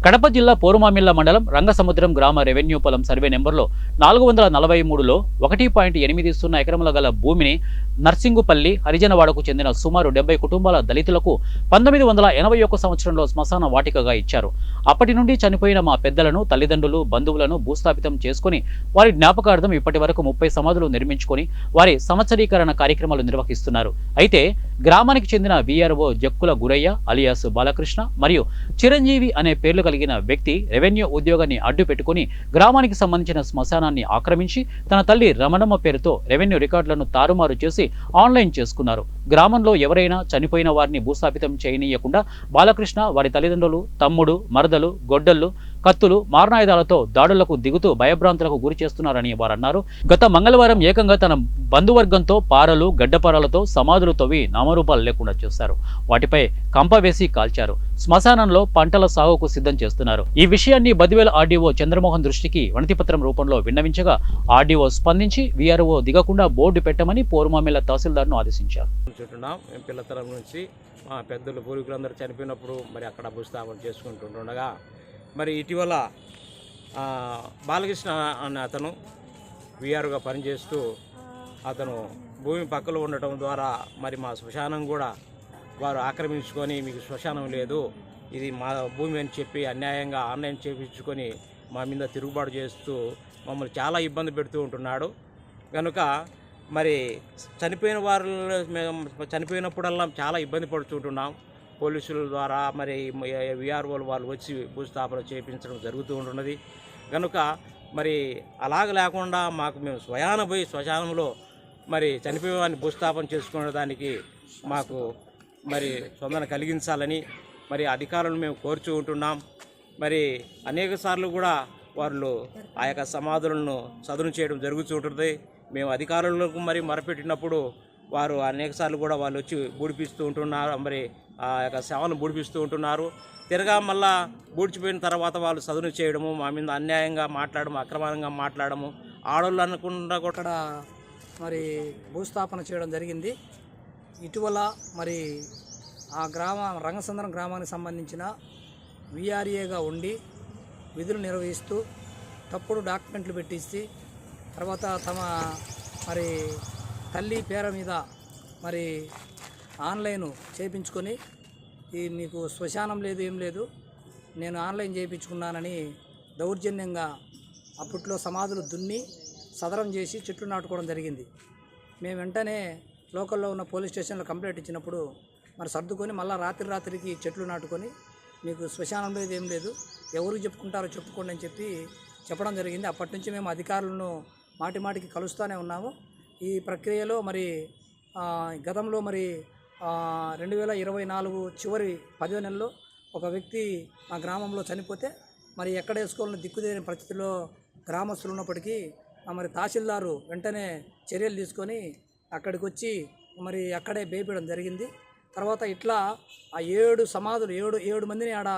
కడప జిల్లా పోరుమామిళ్ల మండలం రంగసముద్రం గ్రామ రెవెన్యూ పొలం సర్వే నెంబర్లో 443లో 1.80 ఎకరముల గల భూమిని నర్సింగుపల్లి హరిజనవాడకు చెందిన సుమారు 70 కుటుంబాల దళితులకు 1981 సంవత్సరంలో శ్మశాన వాటికగా ఇచ్చారు. అప్పటి నుండి చనిపోయిన మా పెద్దలను, తల్లిదండ్రులు, బంధువులను భూస్థాపితం చేసుకుని వారి జ్ఞాపకార్థం ఇప్పటి వరకు 30 సమాధులు నిర్మించుకొని వారి సంవత్సరీకరణ కార్యక్రమాలు నిర్వహిస్తున్నారు. అయితే గ్రామానికి చెందిన వీఆర్ఓ జక్కుల గురయ్య అలియాస్ బాలకృష్ణ మరియు చిరంజీవి అనే పేర్లు కలిగిన వ్యక్తి రెవెన్యూ ఉద్యోగాన్ని అడ్డు పెట్టుకుని గ్రామానికి సంబంధించిన శ్మశానాన్ని ఆక్రమించి తన తల్లి రమణమ్మ పేరుతో రెవెన్యూ రికార్డులను తారుమారు చేసి ఆన్లైన్ చేసుకున్నారు. గ్రామంలో ఎవరైనా చనిపోయిన వారిని భూస్థాపితం చేయనీయకుండా బాలకృష్ణ వారి తల్లిదండ్రులు, తమ్ముడు, మరదలు, గొడ్డళ్లు, కత్తులు, మారణాయుధాలతో దాడులకు దిగుతూ భయభ్రాంతులకు గురి చేస్తున్నారని వారన్నారు. గత మంగళవారం ఏకంగా తన బంధువర్గంతో పారలు, గడ్డపారాలతో సమాధులు తవ్వి నామరూపాలు లేకుండా చేశారు. వాటిపై కంప వేసి కాల్చారు. శ్మశానంలో పంటల సాగుకు సిద్ధం చేస్తున్నారు. ఈ విషయాన్ని బదివేల ఆర్డీఓ చంద్రమోహన్ దృష్టికి వినతిపత్రం రూపంలో విన్నవించగా ఆర్డీఓ స్పందించి వీఆర్ఓ దిగకుండా బోర్డు పెట్టమని పోరుమామిళ్ల తహసీల్దార్ను ఆదేశించారు. మేము పిల్లతరం నుంచి మా పెద్దలు పూర్వీకులందరూ చనిపోయినప్పుడు మరి అక్కడ భూస్థాపన చేసుకుంటుండగా మరి ఇటీవల బాలకృష్ణ అనే అతను వీఆర్గా పనిచేస్తూ అతను భూమి పక్కలో ఉండటం ద్వారా మరి మా శ్మశానం కూడా వారు ఆక్రమించుకొని మీకు శ్మశానం లేదు, ఇది మా భూమి అని చెప్పి అన్యాయంగా ఆన్లైన్ చేయించుకొని మా మీద తిరుగుబాటు చేస్తూ మమ్మల్ని చాలా ఇబ్బంది పెడుతూ ఉంటున్నాడు. కనుక మరి చనిపోయినప్పుడల్లా చాలా ఇబ్బంది పడుతుంటున్నాం. పోలీసుల ద్వారా మరి వీఆర్ఓలు వాళ్ళు వచ్చి భూస్థాపన చేయించడం జరుగుతూ ఉంటున్నది. కనుక మరి అలాగ లేకుండా మాకు మేము స్వయాన పోయి శ్మశానంలో మరి చనిపోయేవాడిని భూస్థాపన చేసుకునే దానికి మాకు మరి స్పందన కలిగించాలని మరి అధికారులను మేము కోరుచూ ఉంటున్నాం. మరి అనేక సార్లు కూడా వాళ్ళు ఆ యొక్క సమాధులను చదును చేయడం జరుగుతూ ఉంటుంది. మేము అధికారులకు మరి మొరపెట్టినప్పుడు వారు అనేక సార్లు కూడా వాళ్ళు వచ్చి బూడిపిస్తూ ఉంటున్నారు, మరి ఆ యొక్క శవాలను బూడిపిస్తూ ఉంటున్నారు. తిరగా మళ్ళా బూడ్చిపోయిన తర్వాత వాళ్ళు చదును చేయడము, మా మీద అన్యాయంగా మాట్లాడము, అక్రమంగా మాట్లాడము, ఆడవాళ్ళు అనకుండా కూడా మరి భూస్థాపన చేయడం జరిగింది. ఇటీవల మరి ఆ రంగసముద్రం గ్రామానికి సంబంధించిన వీఆర్ఏగా ఉండి విధులు నిర్వహిస్తూ తప్పుడు డాక్యుమెంట్లు పెట్టించి తర్వాత తమ మరి తల్లి పేరు మీద మరి ఆన్లైన్ చేయించుకొని మీకు శ్మశానం లేదు, ఏం లేదు, నేను ఆన్లైన్ చేయించుకున్నానని దౌర్జన్యంగా అప్పట్లో సమాధులు దున్ని సదరం చేసి చెట్లు నాటుకోవడం జరిగింది. మేము వెంటనే లోకల్లో ఉన్న పోలీస్ స్టేషన్లో కంప్లైంట్ ఇచ్చినప్పుడు మరి సర్దుకొని మళ్ళీ రాత్రికి చెట్లు నాటుకొని మీకు శ్మశానం లేదు, ఏం లేదు, ఎవరికి చెప్పుకుంటారో చెప్పుకోండి అని చెప్పడం జరిగింది. అప్పటి నుంచి మేము అధికారులను మాటికి కలుస్తూనే ఉన్నాము. ఈ ప్రక్రియలో మరి గతంలో మరి 2024 చివరి 10వ నెలలో ఒక వ్యక్తి మా గ్రామంలో చనిపోతే మరి ఎక్కడ వేసుకోవాలని దిక్కుదేని పరిస్థితిలో గ్రామస్తులు ఉన్నప్పటికీ మరి తహసీల్దారు వెంటనే చర్యలు తీసుకొని అక్కడికి వచ్చి మరి అక్కడే బేపడం జరిగింది. తర్వాత ఇట్లా ఆ 7 సమాధులు 7 మందిని ఆడ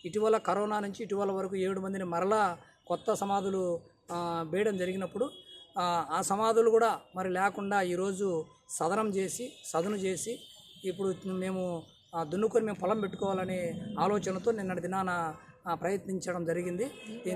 ఇటీవల కరోనా నుంచి ఇటీవల వరకు 7 మందిని మరలా కొత్త సమాధులు వేయడం జరిగినప్పుడు ఆ సమాధులు కూడా మరి లేకుండా ఈరోజు సదను చేసి ఇప్పుడు మేము దున్నుకొని మేము పొలం పెట్టుకోవాలనే ఆలోచనతో నిన్నటి దినాన ప్రయత్నించడం జరిగింది. దీని